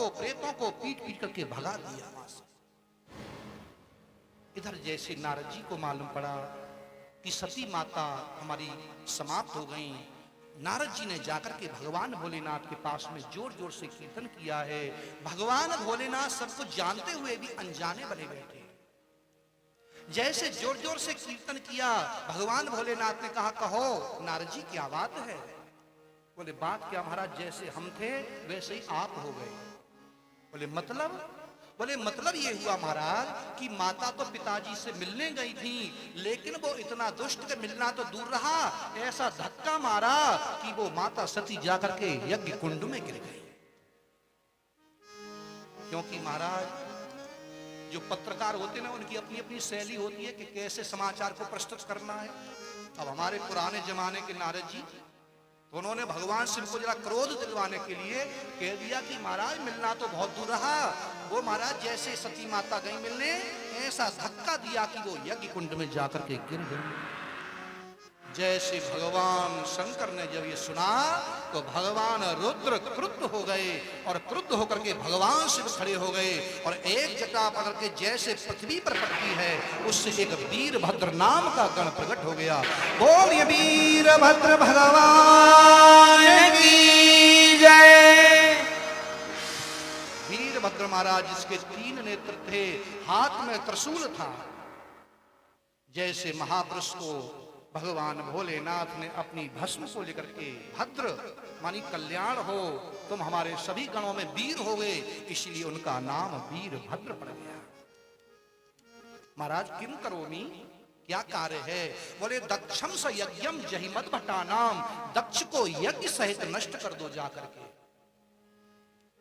को, प्रेतों को पीट पीट करके भगा दिया वहां से। इधर जैसे नारद जी को मालूम पड़ा कि सती माता हमारी समाप्त हो गई, नारद जी ने जाकर के भगवान भोलेनाथ के पास में जोर जोर से कीर्तन किया है। भगवान भोलेनाथ सब कुछ जानते हुए भी अनजाने बने बैठे। जैसे जोर जोर से कीर्तन किया, भगवान भोलेनाथ ने कहा, कहो नारद जी क्या बात है? बोले बात क्या महाराज, जैसे हम थे वैसे ही आप हो गए। बोले मतलब? बोले मतलब ये हुआ महाराज कि माता तो पिताजी से मिलने गई थी, लेकिन वो इतना दुष्ट के मिलना तो दूर रहा, ऐसा धक्का मारा कि वो माता सती जाकर के यज्ञ कुंड में गिर गई। क्योंकि महाराज जो पत्रकार होते हैं ना, उनकी अपनी अपनी शैली होती है कि कैसे समाचार को प्रस्तुत करना है। अब हमारे पुराने जमाने के नारद जी, तो उन्होंने भगवान शिव को जरा क्रोध दिलवाने के लिए कह दिया कि महाराज मिलना तो बहुत दूर रहा, वो महाराज जैसे सती माता गई मिलने, ऐसा धक्का दिया कि वो यज्ञ कुंड में जाकर के गिर गई। जैसे भगवान शंकर ने जब ये सुना तो भगवान रुद्र क्रुद्ध हो गए, और क्रुद्ध होकर के भगवान शिव खड़े हो गए, और एक जटा पकड़ के जैसे पृथ्वी पर पड़ती है, उससे एक वीरभद्र नाम का गण प्रकट हो गया। बोलिए वीरभद्र भगवान की जय। वीरभद्र महाराज जिसके 3 नेत्र थे, हाथ में त्रिशूल था। जैसे महापुरुष को भगवान भोलेनाथ ने अपनी भस्म को लेकर के, भद्र मानी कल्याण हो, तुम हमारे सभी गणों में वीर हो गए, इसलिए उनका नाम वीरभद्र पड़ गया। महाराज किम करोमि, क्या कार्य है? बोले दक्षम स यज्ञम जहिमत भट्टानाम, दक्ष को यज्ञ सहित नष्ट कर दो जाकर के।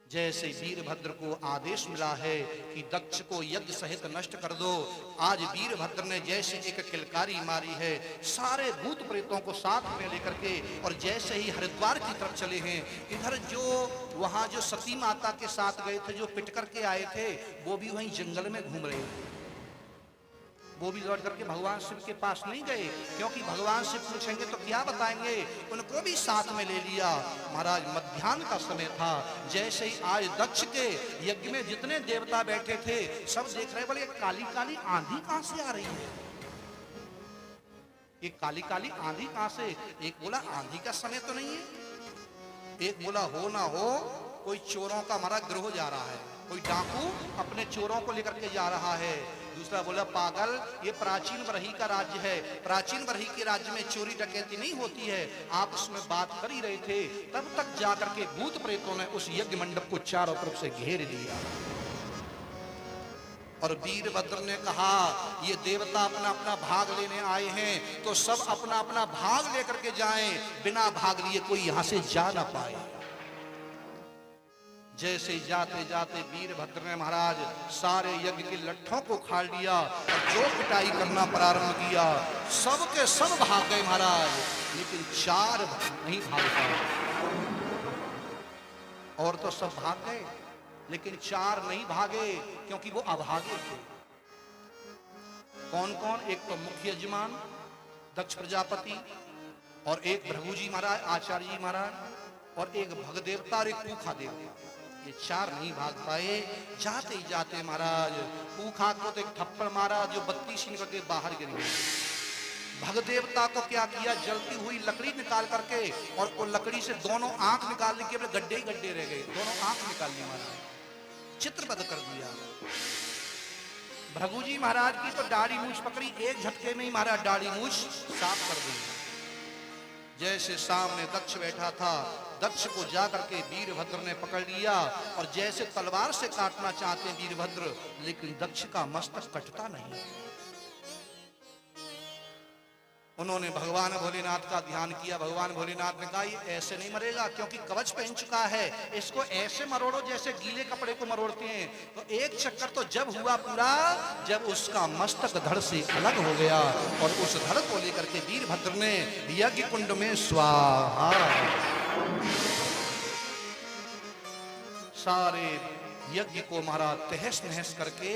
जैसे वीरभद्र को आदेश मिला है कि दक्ष को यज्ञ सहित नष्ट कर दो, आज वीरभद्र ने जैसे एक किलकारी मारी है, सारे भूत प्रेतों को साथ में लेकर के, और जैसे ही हरिद्वार की तरफ चले हैं, इधर जो वहां जो सती माता के साथ गए थे, जो पिट करके आए थे, वो भी वहीं जंगल में घूम रहे थे। वो भी लौट करके भगवान शिव के पास नहीं गए, क्योंकि भगवान शिव पूछेंगे तो क्या बताएंगे, उनको भी साथ में ले लिया। महाराज मध्याह्न का समय था, जैसे ही आज दक्ष के यज्ञ में जितने देवता बैठे थे, सब देख रहे, बोले काली काली आंधी कहां से आ रही है, ये काली काली आंधी कहां से? एक बोला आंधी का समय तो नहीं है, एक बोला हो ना हो कोई चोरों का हमारा गिरोह जा रहा है, कोई डाकू अपने चोरों को लेकर के जा रहा है। दूसरा बोला पागल, ये प्राचीन बरही का राज्य है, प्राचीन बरही के राज्य में चोरी डकैती नहीं होती है। आप उसमें बात कर ही रहे थे, तब तक जाकर के भूत प्रेतों ने उस यज्ञ मंडप को चारों तरफ से घेर लिया। और वीरभद्र ने कहा ये देवता अपना अपना भाग लेने आए हैं, तो सब अपना अपना भाग लेकर के जाएं, बिना भाग लिए कोई यहां से जा ना पाए। जैसे जाते जाते वीरभद्र ने महाराज सारे यज्ञ के लट्ठों को खाल लिया, और जो पिटाई करना प्रारंभ किया, सब के सब भाग गए महाराज, लेकिन 4 नहीं भाग पाए। और तो सब भाग गए, लेकिन 4 नहीं भागे, क्योंकि वो अभागे थे। कौन कौन? एक तो मुख्य यजमान दक्ष प्रजापति, और एक भृगु जी महाराज, आचार्य जी महाराज, और एक भगदेवता और एक पूखा देवता। ये 4 नहीं भाग पाए। जाते ही जाते महाराज पूखा को तो एक थप्पड़ मारा जो 32 इंच के बाहर गिर गई। भगदेवता को क्या किया, जलती हुई लकड़ी निकाल करके, और वो लकड़ी से दोनों आंख निकालने के गड्ढे ही गड्ढे रह गए, दोनों आंख निकाल ली महाराज, चित्रबद्ध कर दिया। भृगु जी महाराज की तो दाढ़ी मूछ पकड़ी, एक झटके में ही महाराज दाढ़ी मूछ साफ कर दी। जैसे सामने दक्ष बैठा था, दक्ष को जाकर के वीरभद्र ने पकड़ लिया, और जैसे तलवार से काटना चाहते वीरभद्र, लेकिन दक्ष का मस्तक कटता नहीं। उन्होंने भगवान भोलेनाथ का ध्यान किया। भगवान भोलेनाथ ने कहा ये ऐसे नहीं मरेगा, क्योंकि कवच पहन चुका है, इसको ऐसे मरोड़ो जैसे गीले कपड़े को मरोड़ते हैं। तो एक चक्कर तो जब हुआ पूरा, जब उसका मस्तक धड़ से अलग हो गया, और उस धड़ को लेकर के वीरभद्र ने यज्ञ कुंड में स्वाहा, सारे यज्ञ को महाराज तहस नहस करके,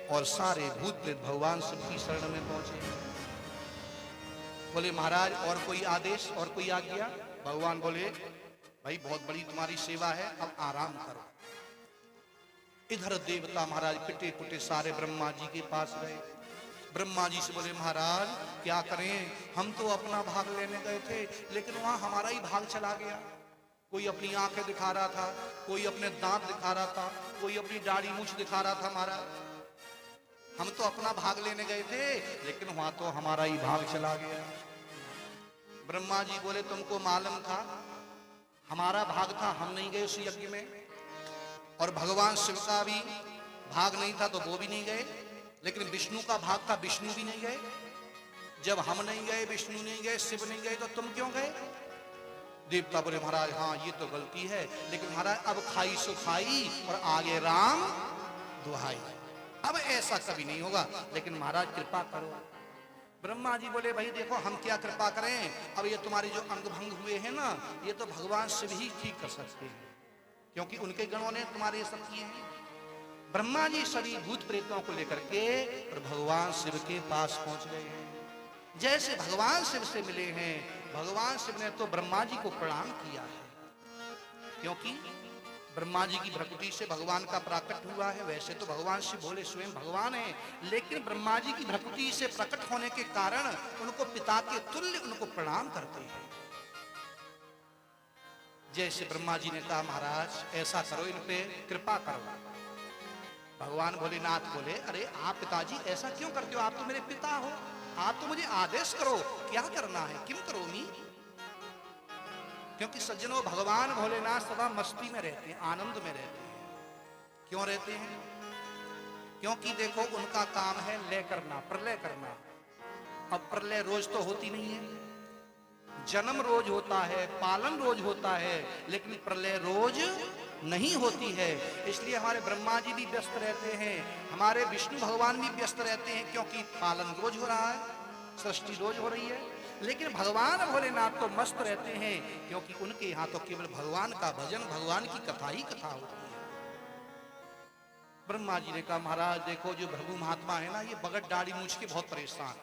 और सारे भूत प्रेत भगवान शिव की शरण में पहुंचे। बोले महाराज और कोई आदेश, और कोई आज्ञा? भगवान बोले भाई बहुत बड़ी तुम्हारी सेवा है, अब आराम करो। इधर देवता महाराज पिटे पुटे सारे ब्रह्मा जी के पास गए। ब्रह्मा जी से बोले महाराज क्या करें, हम तो अपना भाग लेने गए थे लेकिन वहां हमारा ही भाग चला गया। कोई अपनी आंखें दिखा रहा था, कोई अपने दांत दिखा रहा था, कोई अपनी दाढ़ी मूछ दिखा रहा था। महाराज हम तो अपना भाग लेने गए थे लेकिन वहां तो हमारा ही भाग चला गया। ब्रह्मा जी बोले तुमको मालूम था हमारा भाग था, हम नहीं गए उस यज्ञ में, और भगवान शिव का भी भाग नहीं था तो वो भी नहीं गए, लेकिन विष्णु का भाग था, विष्णु भी नहीं गए। जब हम नहीं गए, विष्णु नहीं गए, शिव नहीं गए, तो तुम क्यों गए? देवता बोले महाराज हाँ ये तो गलती है, लेकिन महाराज अब खाई सो खाई और आगे राम दुहाई, अब ऐसा कभी नहीं होगा, लेकिन महाराज कृपा करो। ब्रह्मा जी बोले भाई देखो हम क्या कृपा करें, अब ये तुम्हारे जो अंग भंग हुए हैं ना, ये तो भगवान शिव ही ठीक कर सकते हैं, क्योंकि उनके गणों ने तुम्हारे ये सब किए हैं। ब्रह्मा जी सभी भूत प्रेतों को लेकर के और भगवान शिव के पास पहुंच गए हैं। जैसे भगवान शिव से मिले हैं, भगवान शिव ने तो ब्रह्मा जी को प्रणाम किया है, क्योंकि ब्रह्मा जी की भ्रकुटी से भगवान का प्राकट हुआ है। वैसे तो भगवान शिव भोले स्वयं भगवान है, लेकिन ब्रह्मा जी की भ्रकुटी से प्रकट होने के कारण उनको पिता के तुल्य उनको प्रणाम करते हैं। जैसे ब्रह्मा जी ने कहा महाराज ऐसा करो, इन पे कृपा करो। भगवान भोलेनाथ बोले अरे आप पिताजी ऐसा क्यों करते हो, आप तो मेरे पिता हो, आप तो मुझे आदेश करो क्या करना है, किम करोमी। क्योंकि सज्जनों भगवान भोलेनाथ सदा मस्ती में रहते हैं, आनंद में रहते हैं। क्यों रहते हैं? क्योंकि देखो उनका काम है लय करना, प्रलय करना। अब प्रलय रोज तो होती नहीं है, जन्म रोज होता है, पालन रोज होता है, लेकिन प्रलय रोज नहीं होती है। इसलिए हमारे ब्रह्मा जी भी व्यस्त रहते हैं, हमारे विष्णु भगवान भी व्यस्त रहते हैं, क्योंकि पालन रोज हो रहा है, सृष्टि रोज हो रही है। लेकिन भगवान भोलेनाथ तो मस्त रहते हैं, क्योंकि उनके यहाँ तो केवल भगवान का भजन, भगवान की कथा ही कथा होती है। ब्रह्मा जी ने कहा महाराज देखो जो भृगु महात्मा है ना, ये बगट दाढ़ी मूछ के बहुत परेशान,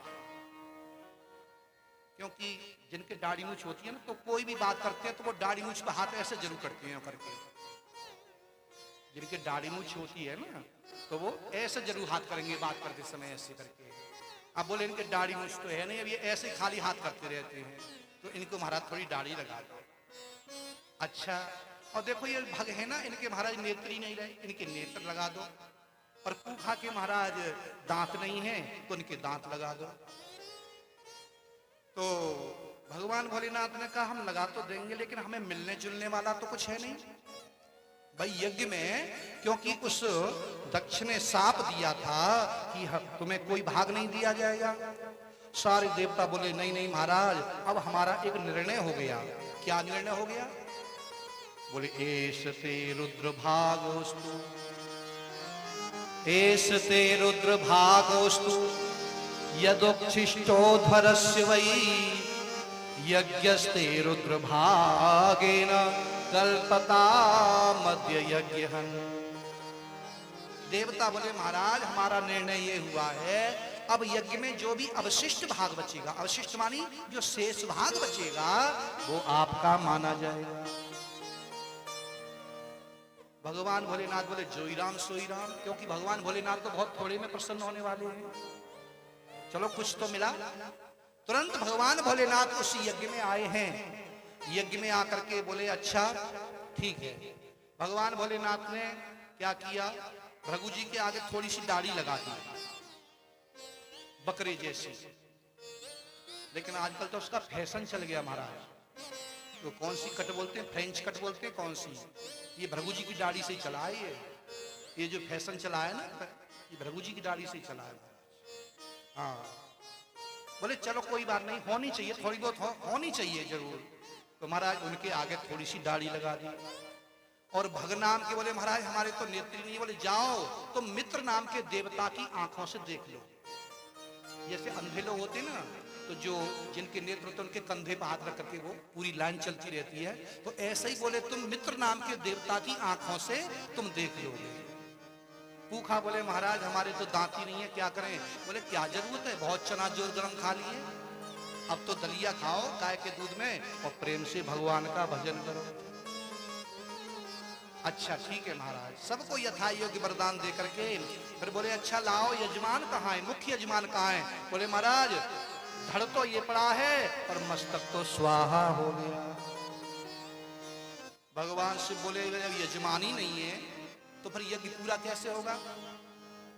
क्योंकि जिनके दाढ़ी मूछ होती है ना, तो कोई भी बात करते हैं तो वो दाढ़ी मूछ पे हाथ ऐसे जरूर करते हैं करके। जिनके दाढ़ी मूछ होती है ना, तो वो ऐसे जरूर हाथ करेंगे बात करते समय ऐसे करके। अब बोले इनके दाढ़ी मूछ तो है नहीं, अब ये ऐसे खाली हाथ करते रहते हैं, तो इनको महाराज थोड़ी दाढ़ी लगा दो। अच्छा, और देखो ये भग है ना, इनके महाराज नेत्र ही नहीं रहे, इनके नेत्र लगा दो। और पूखा के महाराज दांत नहीं है, तो इनके दांत लगा दो। तो भगवान भोलेनाथ ने कहा हम लगा तो देंगे, लेकिन हमें मिलने जुलने वाला तो कुछ है नहीं भाई यज्ञ में, क्योंकि उस दक्ष ने साप दिया था कि तुम्हें कोई भाग नहीं दिया जाएगा। सारे देवता बोले नहीं नहीं महाराज, अब हमारा एक निर्णय हो गया। क्या निर्णय हो गया? बोले एष ते रुद्र भागोस्तु, एष ते रुद्र भागोस्तु, यदुच्छिष्टोध्वरस्य वै यज्ञस्ते रुद्र भागेन कल्पता मध्य यज्ञहन्। देवता बोले महाराज हमारा निर्णय ये हुआ है, अब यज्ञ में जो भी अवशिष्ट भाग बचेगा, अवशिष्ट मानी जो शेष भाग बचेगा, वो आपका माना जाएगा। भगवान भोलेनाथ बोले जोई राम सोई राम, क्योंकि भगवान भोलेनाथ तो बहुत थोड़े में प्रसन्न होने वाले हैं। चलो कुछ तो मिला। तुरंत भगवान भोलेनाथ उस यज्ञ में आए हैं। यज्ञ में आकर के बोले अच्छा ठीक है। भगवान भोलेनाथ ने क्या किया, भृगु जी के आगे थोड़ी सी दाढ़ी लगा दी बकरे जैसी, लेकिन आजकल तो उसका फैशन चल गया महाराज। तो कौन सी कट बोलते हैं, फ्रेंच कट बोलते हैं, कौन सी, ये भृगु जी की दाढ़ी से चला है। ये जो फैशन चला है ना, ये भृगु जी की दाढ़ी से चला है। हाँ बोले चलो कोई बात नहीं, होनी चाहिए थोड़ी बहुत होनी चाहिए जरूर। तो महाराज उनके आगे थोड़ी सी दाढ़ी लगा दी। और भग नाम के बोले महाराज हमारे तो नेत्र नहीं, बोले जाओ तुम मित्र नाम के देवता की आंखों से देख लो। जैसे अंधे लोग होते ना, तो जो जिनके नेत्र होते उनके कंधे पर हाथ रख करके वो पूरी लाइन चलती रहती है, तो ऐसे ही बोले तुम मित्र नाम के देवता की आंखों से तुम देख लोगे। पूखा बोले महाराज हमारे तो दांत ही नहीं है, क्या करें? बोले क्या जरूरत है, बहुत चना जोर गरम खा लिए, अब तो दलिया खाओ गाय के दूध में और प्रेम से भगवान का भजन करो। अच्छा ठीक है महाराज, सबको यथा योग्य वरदान दे करके फिर बोले अच्छा लाओ यजमान कहाँ है, मुख्य यजमान कहाँ है? बोले महाराज धड़ तो ये पड़ा है और मस्तक तो स्वाहा हो गया। भगवान शिव बोले जब यजमान ही नहीं है तो फिर यज्ञ पूरा कैसे होगा?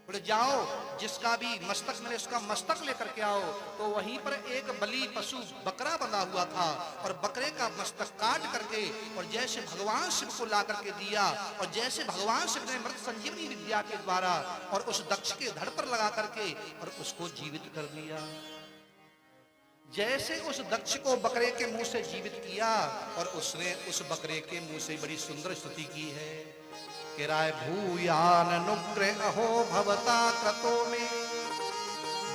बोले जाओ जिसका भी मस्तक मिले उसका मस्तक लेकर के आओ। तो वहीं पर एक बलि पशु बकरा बंधा हुआ था और बकरे का मस्तक काट करके और जैसे भगवान शिव को ला करके दिया और जैसे भगवान शिव ने मृत संजीवनी विद्या के द्वारा और उस दक्ष के धड़ पर लगा करके और उसको जीवित कर दिया। जैसे उस दक्ष को बकरे के मुंह से जीवित किया और उसने उस बकरे के मुंह से बड़ी सुंदर स्तुति की है कि राय भूयान अनुग्रह अहो भवता क्रतो में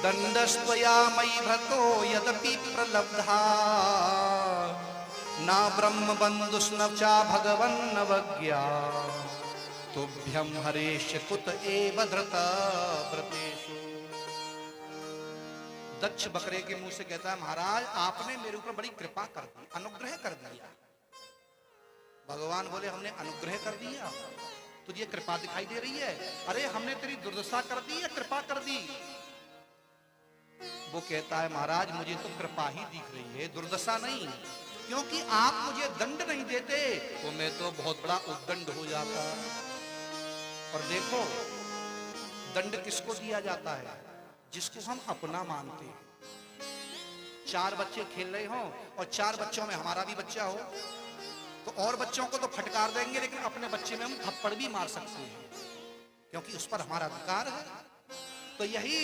दंडस्त्वया मयि भ्रतो यदपि प्रलब्धा ना ब्रह्म बंधुस्न चा भगवन् नवज्ञा तुभ्यं हरेश कुत एव धृत व्रतेषु। दक्ष बकरे के मुंह से कहता है महाराज आपने मेरे ऊपर बड़ी कृपा कर दी, अनुग्रह कर दिया। भगवान बोले हमने अनुग्रह कर दिया, तुझे कृपा दिखाई दे रही है? अरे हमने तेरी दुर्दशा कर दी या कृपा कर दी? वो कहता है महाराज मुझे तो कृपा ही दिख रही है, दुर्दशा नहीं, क्योंकि आप मुझे दंड नहीं देते तो मैं तो बहुत बड़ा उद्दंड हो जाता। और देखो दंड किसको दिया जाता है? जिसको हम अपना मानते हैं। 4 बच्चे खेल रहे हो और 4 बच्चों में हमारा भी बच्चा हो तो और बच्चों को तो फटकार देंगे, लेकिन अपने बच्चे में हम थप्पड़ भी मार सकते हैं क्योंकि उस पर हमारा अधिकार है। तो यही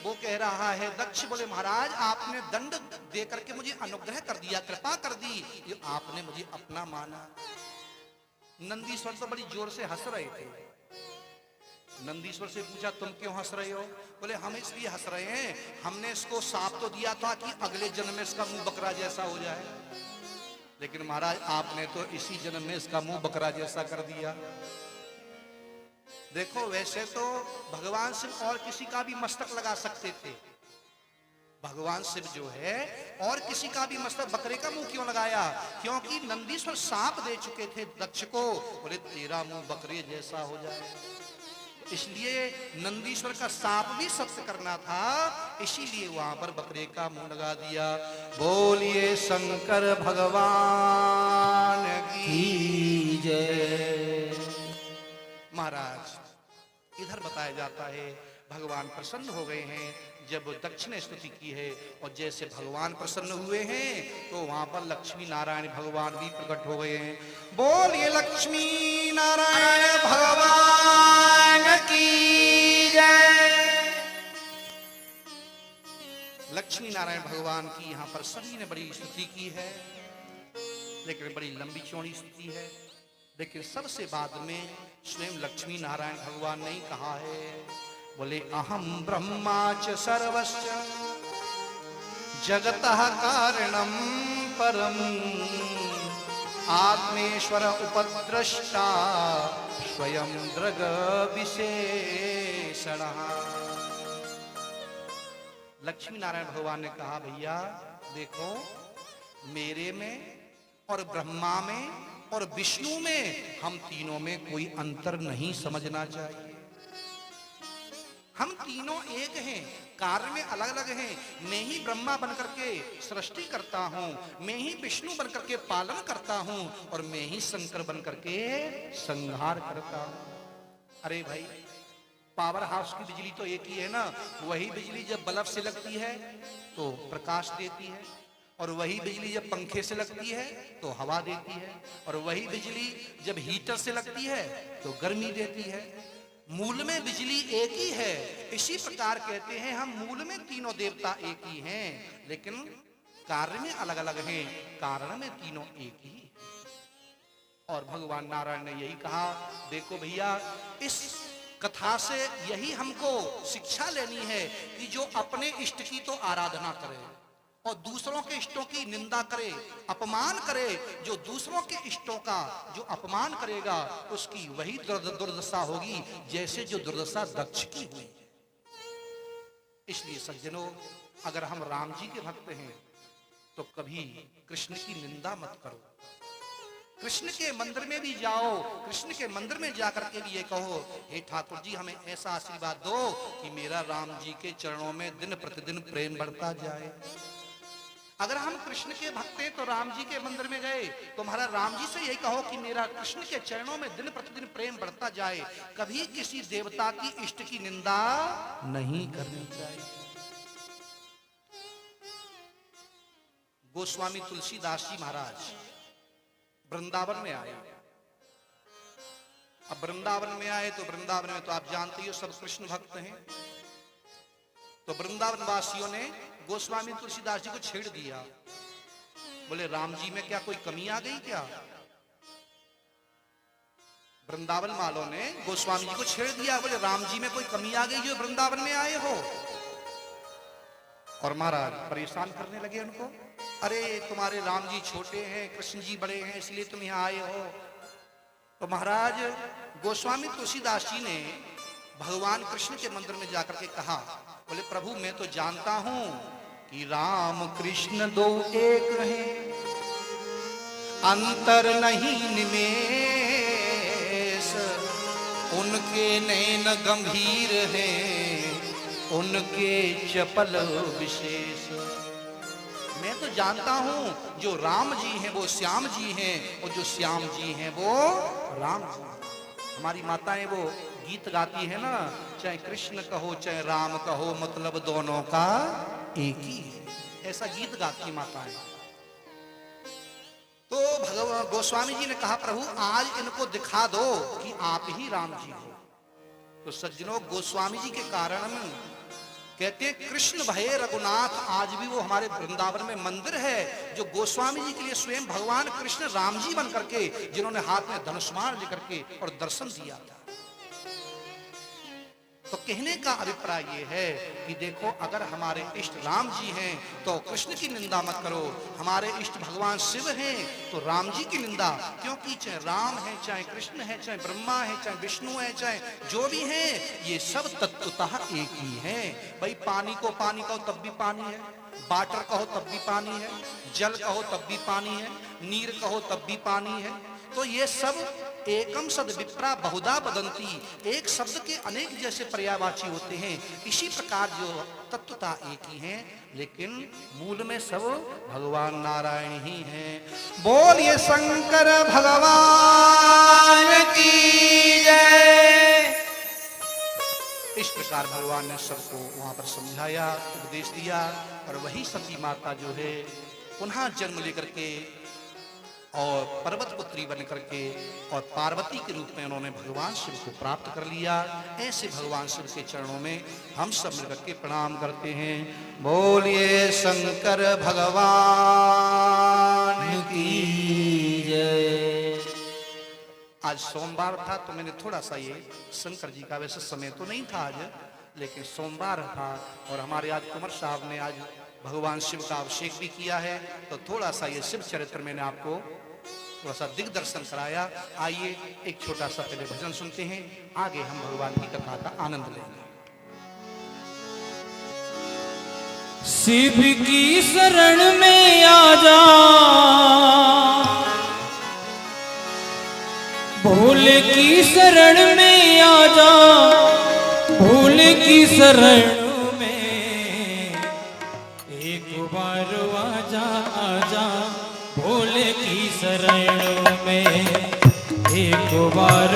वो कह रहा है दक्ष बोले महाराज आपने दंड दे करके मुझे अनुग्रह कर दिया, कृपा कर दी, ये आपने मुझे अपना माना। नंदीश्वर तो बड़ी जोर से हंस रहे थे। नंदीश्वर से पूछा तुम क्यों हंस रहे हो? बोले हम इसलिए हंस रहे हैं हमने इसको साप तो दिया था कि अगले जन्म में इसका मुंह बकरा जैसा हो जाए, लेकिन महाराज आपने तो इसी जन्म में इसका मुंह बकरा जैसा कर दिया। देखो वैसे तो भगवान शिव और किसी का भी मस्तक लगा सकते थे, भगवान शिव जो है और किसी का भी मस्तक, बकरे का मुंह क्यों लगाया? क्योंकि नंदीश्वर सांप दे चुके थे दक्ष को, बोले तेरा मुंह बकरे जैसा हो जाए, इसलिए नंदीश्वर का सांप भी सत्य करना था, इसीलिए वहां पर बकरे का मुंह लगा दिया। बोलिए शंकर भगवान की जय। महाराज इधर बताया जाता है भगवान प्रसन्न हो गए हैं जब दक्ष ने स्तुति की है और जैसे भगवान प्रसन्न हुए हैं तो वहां पर लक्ष्मी नारायण भगवान भी प्रकट हो गए हैं। बोलिए लक्ष्मी नारायण भगवान की जय। लक्ष्मी नारायण भगवान की यहाँ पर सभी ने बड़ी स्तुति की है, लेकिन बड़ी लंबी चौड़ी स्तुति है, लेकिन सबसे बाद में स्वयं लक्ष्मी नारायण भगवान ने कहा है, बोले अहम ब्रह्मा च सर्वस्य जगतः कारणं परम आत्मेश्वर उपद्रष्टा स्वयं दृग विशेषणः। लक्ष्मी नारायण भगवान ने कहा भैया देखो मेरे में और ब्रह्मा में और विष्णु में हम तीनों में कोई अंतर नहीं समझना चाहिए। हम तीनों एक हैं, कार्य में अलग अलग हैं। मैं ही ब्रह्मा बनकर के सृष्टि करता हूं, मैं ही विष्णु बनकर के पालन करता हूं और मैं ही शंकर बनकर के संहार करता हूं। अरे भाई पावर हाउस की बिजली तो एक ही है ना, वही बिजली जब बल्ब से लगती है तो प्रकाश देती है और वही बिजली जब पंखे से लगती है तो हवा देती है और वही बिजली जब हीटर से लगती है तो गर्मी देती है। मूल में बिजली एक ही है। इसी प्रकार कहते हैं हम मूल में तीनों देवता एक ही हैं, लेकिन कार्य में अलग अलग हैं, कारण में तीनों एक ही हैं। और भगवान नारायण ने यही कहा देखो भैया इस कथा से यही हमको शिक्षा लेनी है कि जो अपने इष्ट की तो आराधना करे और दूसरों के इष्टों की निंदा करे, अपमान करे। जो दूसरों के इष्टों का जो अपमान करेगा उसकी वही दुर्दशा होगी जैसे जो दुर्दशा दक्ष की हुई। इसलिए सज्जनों अगर हम राम जी के भक्त हैं तो कभी कृष्ण की निंदा मत करो, कृष्ण के मंदिर में भी जाओ, कृष्ण के मंदिर में जाकर के भी ये कहो, हे ठाकुर जी हमें ऐसा आशीर्वाद दो कि मेरा राम जी के चरणों में दिन प्रतिदिन प्रेम बढ़ता जाए। अगर हम कृष्ण के भक्त हैं तो राम जी के मंदिर में गए तो महाराज राम जी से यही कहो कि मेरा कृष्ण के चरणों में दिन प्रतिदिन प्रेम बढ़ता जाए। कभी किसी देवता की इष्ट की निंदा नहीं करनी चाहिए। गोस्वामी तुलसीदास जी महाराज वृंदावन में आए। अब वृंदावन में आए तो वृंदावन में तो आप जानते ही हो सब कृष्ण भक्त हैं। तो वृंदावन वासियों ने गोस्वामी तुलसीदास जी को छेड़ दिया। बोले राम जी में क्या कोई कमी आ गई क्या? वृंदावन वालों ने गोस्वामी जी को छेड़ दिया। बोले राम जी में कोई कमी आ गई जो वृंदावन में आए हो? और महाराज परेशान करने लगे उनको। अरे तुम्हारे राम जी छोटे हैं, कृष्ण जी बड़े हैं, इसलिए तुम यहाँ आए हो। तो महाराज गोस्वामी तुलसीदास जी ने भगवान कृष्ण के मंदिर में जाकर के कहा, बोले प्रभु मैं तो जानता हूं कि राम कृष्ण दो एक हैं, अंतर नहीं निमेष, उनके नैन गंभीर हैं, उनके चपल विशेष। मैं तो जानता हूं जो राम जी हैं वो श्याम जी हैं, और जो श्याम जी हैं वो राम जी। हमारी माताएं वो गीत गाती है ना, चाहे कृष्ण कहो चाहे राम कहो, मतलब दोनों का एक ही है, ऐसा गीत गाती माताएं। तो भगवान गोस्वामी जी ने कहा प्रभु आज इनको दिखा दो कि आप ही राम जी हो। तो सज्जनों गोस्वामी जी के कारण कहते हैं कृष्ण भये रघुनाथ, आज भी वो हमारे वृंदावन में मंदिर है जो गोस्वामी जी के लिए स्वयं भगवान कृष्ण राम जी बन करके, जिन्होंने हाथ में धनुष्मान लेकर के और दर्शन दिया था। तो कहने का अभिप्राय ये है कि देखो अगर हमारे इष्ट राम जी हैं तो कृष्ण की निंदा मत करो, हमारे इष्ट भगवान शिव हैं तो राम जी की निंदा, क्योंकि चाहे राम है चाहे कृष्ण है चाहे ब्रह्मा है चाहे विष्णु है चाहे जो भी है, ये सब तत्वतः एक ही हैं। भाई पानी को पानी कहो तब भी पानी है, वाटर कहो तब भी पानी है, जल कहो तब भी पानी है, नीर कहो तब भी पानी है। तो ये सब एकम सद विप्रा बहुधा बदंती, एक शब्द के अनेक जैसे पर्यायवाची होते हैं, इसी प्रकार जो तत्वता एक ही हैं, लेकिन मूल में सब भगवान नारायण ही हैं। बोलिए शंकर भगवान की जय। इस प्रकार भगवान ने सबको वहां पर समझाया, उपदेश दिया, और वही सती माता जो है पुनः जन्म लेकर के और पर्वत पुत्री बन करके और पार्वती के रूप में उन्होंने भगवान शिव को प्राप्त कर लिया। ऐसे भगवान शिव के चरणों में हम सब मिलकर के प्रणाम करते हैं। बोलिए शंकर भगवान की जय। आज सोमवार था तो मैंने थोड़ा सा ये शंकर जी का, वैसे समय तो नहीं था आज, लेकिन सोमवार था और हमारे आज कुंवर साहब ने आज भगवान शिव का अभिषेक भी किया है, तो थोड़ा सा ये शिव चरित्र मैंने आपको थोड़ा सा दिग्दर्शन कराया। आइए एक छोटा सा पहले भजन सुनते हैं, आगे हम भगवान की कथा का आनंद लेंगे। शिव की शरण में आ जा, भोले की शरण में आ जा, भोले की शरण में एक बार आजा आजा, भोले की शरण में एक बार